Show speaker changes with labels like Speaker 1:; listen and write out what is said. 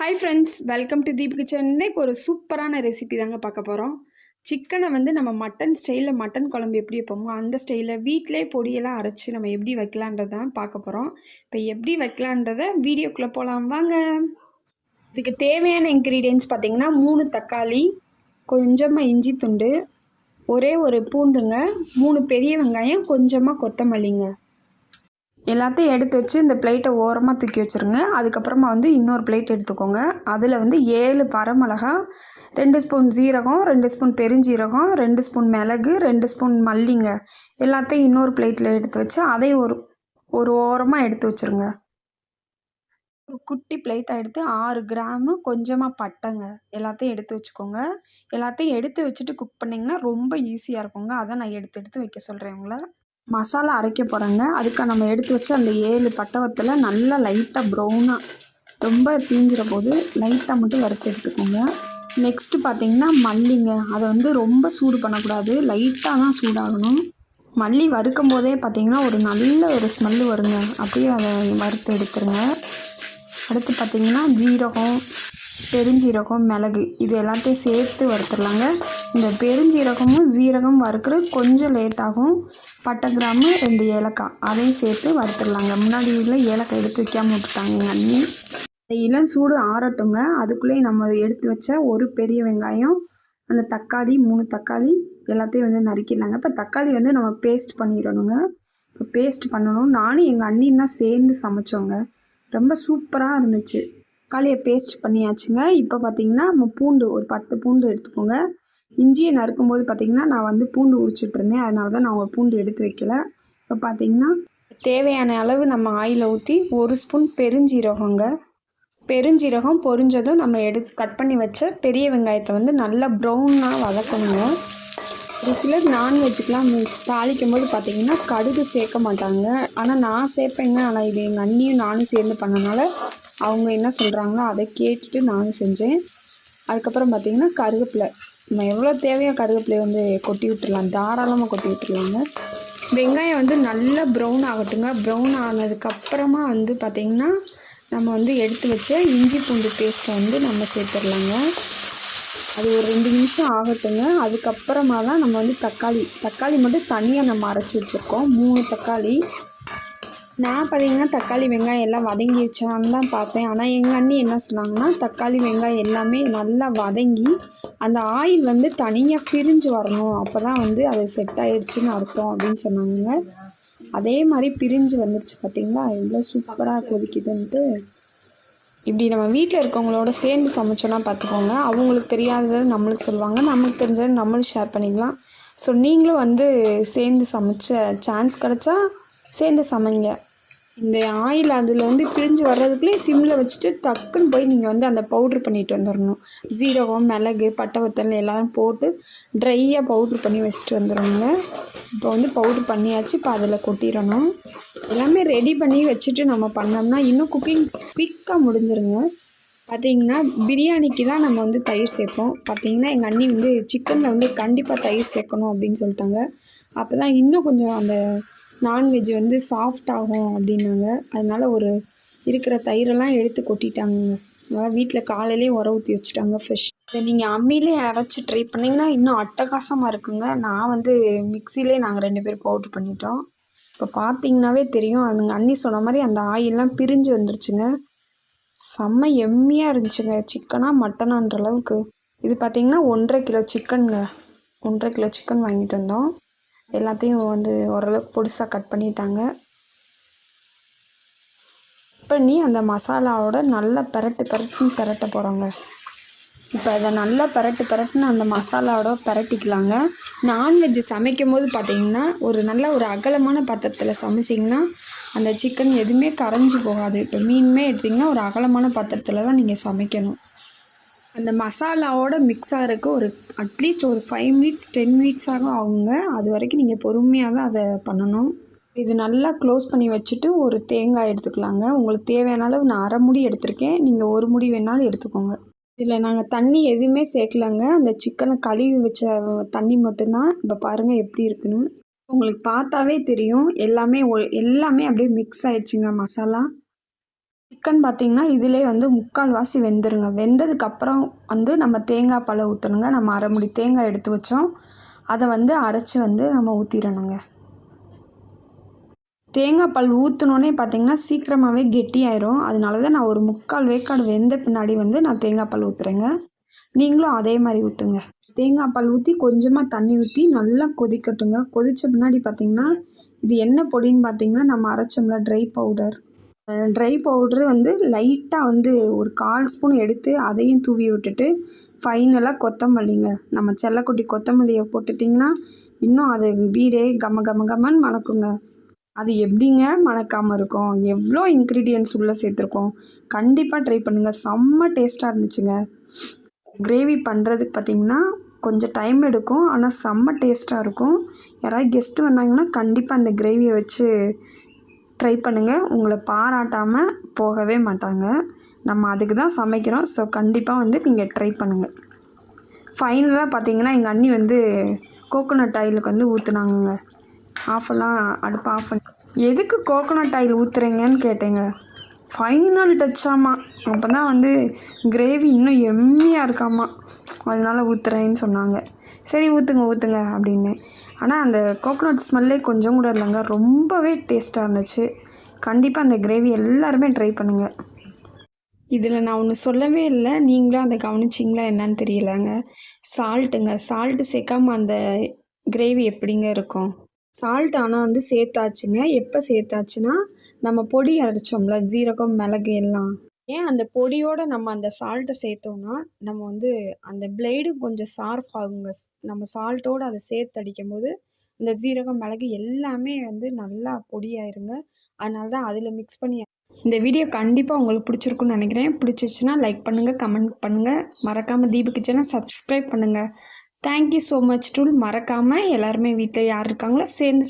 Speaker 1: Hi friends, welcome to Deep kitchen. இன்னைக்கு ஒரு சூப்பரான ரெசிபி தாங்க பார்க்க போகிறோம். சிக்கனை நம்ம மட்டன் ஸ்டைலில் மட்டன் குழம்பு எப்படி வைப்போமோ அந்த ஸ்டைலில் வீட்டிலே பொடியெல்லாம் அரைச்சி நம்ம எப்படி வைக்கலான்றது தான் பார்க்க போகிறோம். இப்போ எப்படி வைக்கலான்றதை வீடியோக்குள்ளே போகலாம் வாங்க. இதுக்கு தேவையான இன்க்ரீடியன்ட்ஸ் பார்த்திங்கன்னா 3 தக்காளி, கொஞ்சமாக இஞ்சி துண்டு, ஒரே ஒரு பூண்டுங்க, 3 பெரிய வெங்காயம், கொஞ்சமாக கொத்தமல்லிங்க. எல்லாத்தையும் எடுத்து வச்சு இந்த பிளேட்டை ஓரமாக தூக்கி வச்சுருங்க. அதுக்கப்புறமா இன்னொரு பிளேட் எடுத்துக்கோங்க. அதில் 7 வரமிளகா, 2 ஸ்பூன் ஜீரகம், 2 ஸ்பூன் பெருஞ்சீரகம், 2 ஸ்பூன் மிளகு, 2 ஸ்பூன் மல்லிங்க. எல்லாத்தையும் இன்னொரு பிளேட்டில் எடுத்து வச்சு அதையும் ஒரு ஓரமாக எடுத்து வச்சுருங்க. ஒரு குட்டி பிளேட்டாக எடுத்து 6 கிராமு கொஞ்சமாக பட்டைங்க எல்லாத்தையும் எடுத்து வச்சுக்கோங்க. எல்லாத்தையும் எடுத்து வச்சுட்டு குக் பண்ணிங்கன்னா ரொம்ப ஈஸியாக இருக்குங்க. அதை நான் எடுத்து வைக்க சொல்கிறேன் உங்களை. மசாலா அரைக்க போகிறேங்க. அதுக்காக நம்ம எடுத்து வச்சு அந்த 7 பட்டை வத்தலை நல்லா லைட்டாக ப்ரௌனாக, ரொம்ப தீஞ்சிற போது லைட்டாக மட்டும் வறுத்து எடுத்துக்கோங்க. நெக்ஸ்ட்டு பார்த்திங்கன்னா மல்லிங்க. அதை ரொம்ப சூடு பண்ணக்கூடாது, லைட்டாக தான் சூடாகணும். மல்லி வறுக்கும் போதே பார்த்திங்கன்னா ஒரு நல்ல ஒரு ஸ்மெல்லு வருங்க. அப்படியே அதை வறுத்து எடுத்துருங்க. அடுத்து பார்த்திங்கன்னா ஜீரகம், பெருஞ்சீரகம், மிளகு இது எல்லாத்தையும் சேர்த்து வறுத்துடலாங்க. இந்த பெருஞ்சீரகமும் ஜீரகம் வறுக்கிறது கொஞ்சம் லேட்டாகும். பட்டை, கிராம்பு, 2 ஏலக்காய் அதையும் சேர்த்து வறுத்துடலாங்க. முன்னாடி வீட்டில் ஏலக்காய் எடுத்து வைக்காமல் விட்டுட்டாங்க எங்கள் அண்ணி. இந்த இளம் சூடு ஆறட்டுங்க. அதுக்குள்ளேயே நம்ம எடுத்து வச்ச ஒரு பெரிய வெங்காயம், அந்த தக்காளி 3 தக்காளி எல்லாத்தையும் நறுக்கிடலாங்க. இப்போ தக்காளி நம்ம பேஸ்ட் பண்ணிடணுங்க. இப்போ பேஸ்ட் பண்ணணும். நானும் எங்கள் அண்ணியும் தான் சேர்ந்து சமைச்சோங்க. ரொம்ப சூப்பராக இருந்துச்சு. தக்காளியை பேஸ்ட் பண்ணியாச்சுங்க. இப்போ பார்த்திங்கன்னா நம்ம பூண்டு ஒரு 10 பூண்டு எடுத்துக்கோங்க. இஞ்சியை நறுக்கும்போது பார்த்திங்கன்னா நான் பூண்டு உரிச்சிட்ருந்தேன், அதனால தான் நான் ஒரு பூண்டு எடுத்து வைக்கல. இப்போ பார்த்திங்கன்னா தேவையான அளவு நம்ம ஆயிலை ஊற்றி 1 ஸ்பூன் பெருஞ்சீரகங்க. பெருஞ்சீரகம் பொரிஞ்சதும் நம்ம கட் பண்ணி வச்ச பெரிய வெங்காயத்தை நல்லா ப்ரௌனாக வதக்கணுங்க. ஒரு சிலர் நான்வெஜ்ஜுக்கெலாம் தாளிக்கும் போது பார்த்திங்கன்னா கடுகு சேர்க்க மாட்டாங்க, ஆனால் நான் சேர்ப்பேங்க. ஆனால் இது எங்கள் அண்ணியும் நானும் சேர்ந்து பண்ணனால அவங்க என்ன சொல்கிறாங்களோ அதை கேட்டுட்டு நானும் செஞ்சேன். அதுக்கப்புறம் பார்த்திங்கன்னா கருவேப்பிலை, நம்ம எவ்வளோ தேவையோ கருவேப்பிலையை கொட்டி விட்டுடலாம், தாராளமாக கொட்டி விட்டுருலாங்க. வெங்காயம் நல்லா ப்ரௌன் ஆகட்டுங்க. ப்ரௌன் ஆனதுக்கப்புறமா பார்த்திங்கன்னா நம்ம எடுத்து வச்ச இஞ்சி பூண்டு பேஸ்ட்டை நம்ம சேர்த்துடலாங்க. அது ஒரு 2 நிமிஷம் ஆகட்டுங்க. அதுக்கப்புறமா தான் நம்ம தக்காளி மட்டும் தனியாக நம்ம அரைச்சி வச்சுருக்கோம். 3 தக்காளி. நான் பார்த்திங்கன்னா தக்காளி வெங்காயம் எல்லாம் வதங்கிடுச்சான்னு தான் பார்த்தேன். ஆனால் எங்கள் அண்ணி என்ன சொன்னாங்கன்னா தக்காளி வெங்காயம் எல்லாமே நல்லா வதங்கி அந்த ஆயில் தனியாக பிரிஞ்சு வரணும், அப்போ தான் அது செட் ஆகிடுச்சின்னு அர்த்தம் அப்படின்னு சொன்னாங்க. அதே மாதிரி பிரிஞ்சு வந்துருச்சு. பார்த்திங்களா எவ்வளோ சூப்பராக கொதிக்குதுன்ட்டு. இப்படி நம்ம வீட்டில் இருக்கவங்களோட சேர்ந்து சமைச்சோன்னா பார்த்துக்கோங்க, அவங்களுக்கு தெரியாதது நம்மளுக்கு சொல்லுவாங்க, நம்மளுக்கு தெரிஞ்சது நம்மளும் ஷேர் பண்ணிக்கலாம். ஸோ நீங்களும் சேர்ந்து சமைச்ச சான்ஸ் கிடச்சா சேர்ந்து சமைங்க. இந்த ஆயில் அதில் பிரிஞ்சு வர்றதுக்குள்ளே சிம்மில் வச்சுட்டு டக்குன்னு போய் நீங்கள் அந்த பவுட்ரு பண்ணிட்டு வந்துடணும். ஜீரகம், மிளகு, பட்டை வத்தல் எல்லாம் போட்டு ட்ரையாக பவுட்ரு பண்ணி வச்சுட்டு வந்துடணுங்க. இப்போ பவுட்ரு பண்ணியாச்சு. இப்போ அதில் கொட்டிடணும். எல்லாமே ரெடி பண்ணி வச்சுட்டு நம்ம பண்ணோம்னா இன்னும் குக்கிங் குயிக்காக முடிஞ்சிருங்க. பார்த்திங்கன்னா பிரியாணிக்கு தான் நம்ம தயிர் சேர்ப்போம். பார்த்திங்கன்னா எங்கள் அண்ணி சிக்கனில் கண்டிப்பாக தயிர் சேர்க்கணும் அப்படின்னு சொல்லிட்டாங்க. அப்போ தான் இன்னும் கொஞ்சம் அந்த நான்வெஜ் சாஃப்ட் ஆகும் அப்படின்னாங்க. அதனால் இருக்கிற தயிரெல்லாம் எடுத்து கொட்டிட்டாங்க. வீட்டில் காலையிலே உர ஊற்றி வச்சுட்டாங்க ஃப்ரெஷ். இதை நீங்கள் அம்மியிலே அரைச்சி ட்ரை பண்ணிங்கன்னா இன்னும் அட்டகாசமாக இருக்குங்க. நான் மிக்சிலே நாங்கள் 2 பேர் பவுட்ரு பண்ணிட்டோம். இப்போ பார்த்திங்கனாவே தெரியும், அதுங்க அண்ணி சொன்ன மாதிரி அந்த ஆயிலெலாம் பிரிஞ்சு வந்துருச்சுங்க. செம்ம எம்மியாக இருந்துச்சுங்க. சிக்கனா மட்டனான்ற அளவுக்கு. இது பார்த்திங்கன்னா 1.5 கிலோ சிக்கனுங்க. 1.5 கிலோ சிக்கன் வாங்கிட்டு வந்தோம். எல்லாத்தையும் ஓரளவுக்கு பொடிசாக கட் பண்ணிட்டாங்க. பண்ணி அந்த மசாலாவோட நல்லா பெரட்ட போகிறோங்க. இப்போ அதை நல்லா பெரட்டுன்னு அந்த மசாலாவோட பெரட்டிக்கலாங்க. நான்வெஜ் சமைக்கும் போது பார்த்திங்கன்னா நல்ல ஒரு அகலமான பாத்திரத்தில் சமைச்சிங்கன்னா அந்த சிக்கன் எதுவுமே கரைஞ்சி போகாது. இப்போ மீனுமே எடுத்திங்கன்னா ஒரு அகலமான பாத்திரத்தில் தான் நீங்கள் சமைக்கணும். அந்த மசாலாவோட மிக்ஸ் ஆகிறதுக்கு அட்லீஸ்ட் ஒரு 5 மினிட்ஸ் 10 மினிட்ஸாக ஆகுங்க. அது வரைக்கும் நீங்கள் பொறுமையாக தான் அதை பண்ணணும். இது நல்லா க்ளோஸ் பண்ணி வச்சுட்டு ஒரு தேங்காய் எடுத்துக்கலாங்க. உங்களுக்கு தேவையான அளவு நான் 1/2 மூடி எடுத்திருக்கேன், நீங்கள் 1 மூடி வேணாலும் எடுத்துக்கோங்க. இதில் நாங்கள் தண்ணி எதுவுமே சேர்க்கலங்க. அந்த சிக்கனை கழுவி வச்ச தண்ணி மட்டும்தான். இப்போ பாருங்கள் எப்படி இருக்குன்னு. உங்களுக்கு பார்த்தாவே தெரியும், எல்லாமே அப்படியே மிக்ஸ் ஆகிடுச்சுங்க மசாலா. சிக்கன் பார்த்திங்கன்னா இதிலே வந்து 3/4 வெந்துருங்க. வெந்ததுக்கப்புறம் வந்து நம்ம தேங்காய் பாலை ஊற்றணுங்க. நம்ம அரை முடி தேங்காய் எடுத்து வச்சோம், அதை வந்து அரைச்சி வந்து நம்ம ஊற்றிடணுங்க. தேங்காய் பால் ஊற்றினோன்னே பார்த்திங்கன்னா சீக்கிரமாகவே கெட்டியாயிரும். அதனால தான் நான் ஒரு 3/4 வேக்காடு வெந்த பின்னாடி வந்து நான் தேங்காய் பால் ஊற்றுறேங்க. நீங்களும் அதே மாதிரி ஊற்றுங்க. தேங்காய் பால் ஊற்றி கொஞ்சமாக தண்ணி ஊற்றி நல்லா கொதிக்கட்டுங்க. கொதித்த பின்னாடி பார்த்திங்கன்னா இது என்ன பொடின்னு பார்த்திங்கன்னா நம்ம அரைச்சோம்ல ட்ரை பவுடரு வந்து லைட்டாக வந்து ஒரு 1/4 ஸ்பூன் எடுத்து அதையும் தூவி விட்டுட்டு ஃபைனலாக கொத்தமல்லிங்க. நம்ம செல்லக்குட்டி கொத்தமல்லியை போட்டுட்டிங்கன்னா இன்னும் அது வீடே கம கம கமன்னு மணக்குங்க. அது எப்படிங்க மணக்காமல் இருக்கும்? எவ்வளோ இன்க்ரீடியன்ட்ஸ் உள்ளே சேர்த்துருக்கோம். கண்டிப்பாக ட்ரை பண்ணுங்கள். செம்ம டேஸ்ட்டாக இருந்துச்சுங்க. கிரேவி பண்ணுறதுக்கு பார்த்திங்கன்னா கொஞ்சம் டைம் எடுக்கும், ஆனால் செம்ம டேஸ்ட்டாக இருக்கும். யாராவது கெஸ்ட்டு வந்தாங்கன்னா கண்டிப்பாக அந்த கிரேவியை வச்சு ட்ரை பண்ணுங்கள். உங்களை பாராட்டாமல் போகவே மாட்டாங்க. நம்ம அதுக்கு தான் சமைக்கிறோம். ஸோ கண்டிப்பாக வந்து நீங்கள் ட்ரை பண்ணுங்கள். ஃபைனலாக பார்த்திங்கன்னா எங்கள் அண்ணி வந்து கோகோனட் ஆயிலுக்கு வந்து ஊற்றுனாங்கங்க. அடுப்பை ஆஃப் பண்ணி எதுக்கு கோகோனட் ஆயில் ஊற்றுறீங்கன்னு கேட்டேங்க. ஃபைனல் டச்சாமா, அப்போ தான் வந்து கிரேவி இன்னும் எம்மியாக இருக்காமா, அதனால ஊற்றுறேன்னு சொன்னாங்க. சரி ஊற்றுங்க அப்படின்னு. ஆனால் அந்த கோகோனட் ஸ்மெல்லே கொஞ்சம் கூட இல்லைங்க, ரொம்பவே டேஸ்ட்டாக இருந்துச்சு. கண்டிப்பாக அந்த கிரேவி எல்லாருமே ட்ரை பண்ணுங்கள். இதில் நான் ஒன்று சொல்லவே இல்லை, நீங்களும் அதை கவனிச்சிங்களா என்னன்னு தெரியலங்க. சால்ட்டு சேர்க்காம அந்த கிரேவி எப்படிங்க இருக்கும்? சால்ட் ஆனால் வந்து சேர்த்தாச்சுங்க. எப்போ சேர்த்தாச்சுன்னா நம்ம பொடி அரைச்சோம்ல, ஜீரகம் மிளகு எல்லாம், ஏன் அந்த பொடியோடு நம்ம அந்த சால்ட்டை சேர்த்தோன்னா நம்ம வந்து அந்த பிளேடும் கொஞ்சம் ஷார்ப் ஆகுங்க. நம்ம சால்ட்டோடு அதை சேர்த்து அடிக்கும் போது இந்த ஜீரகம் மிளகு எல்லாமே வந்து நல்லா பொடியாயிருங்க. அதனால தான் அதில் மிக்ஸ் பண்ணி. இந்த வீடியோ கண்டிப்பாக உங்களுக்கு பிடிச்சிருக்குன்னு நினைக்கிறேன். பிடிச்சிச்சுன்னா லைக் பண்ணுங்கள், கமெண்ட் பண்ணுங்கள், மறக்காமல் தீபு கிச்சனை சப்ஸ்கிரைப் பண்ணுங்கள். Thank you so much tool. மறக்காமல் எல்லாருமே வீட்டில் யார் இருக்காங்களோ சேர்ந்து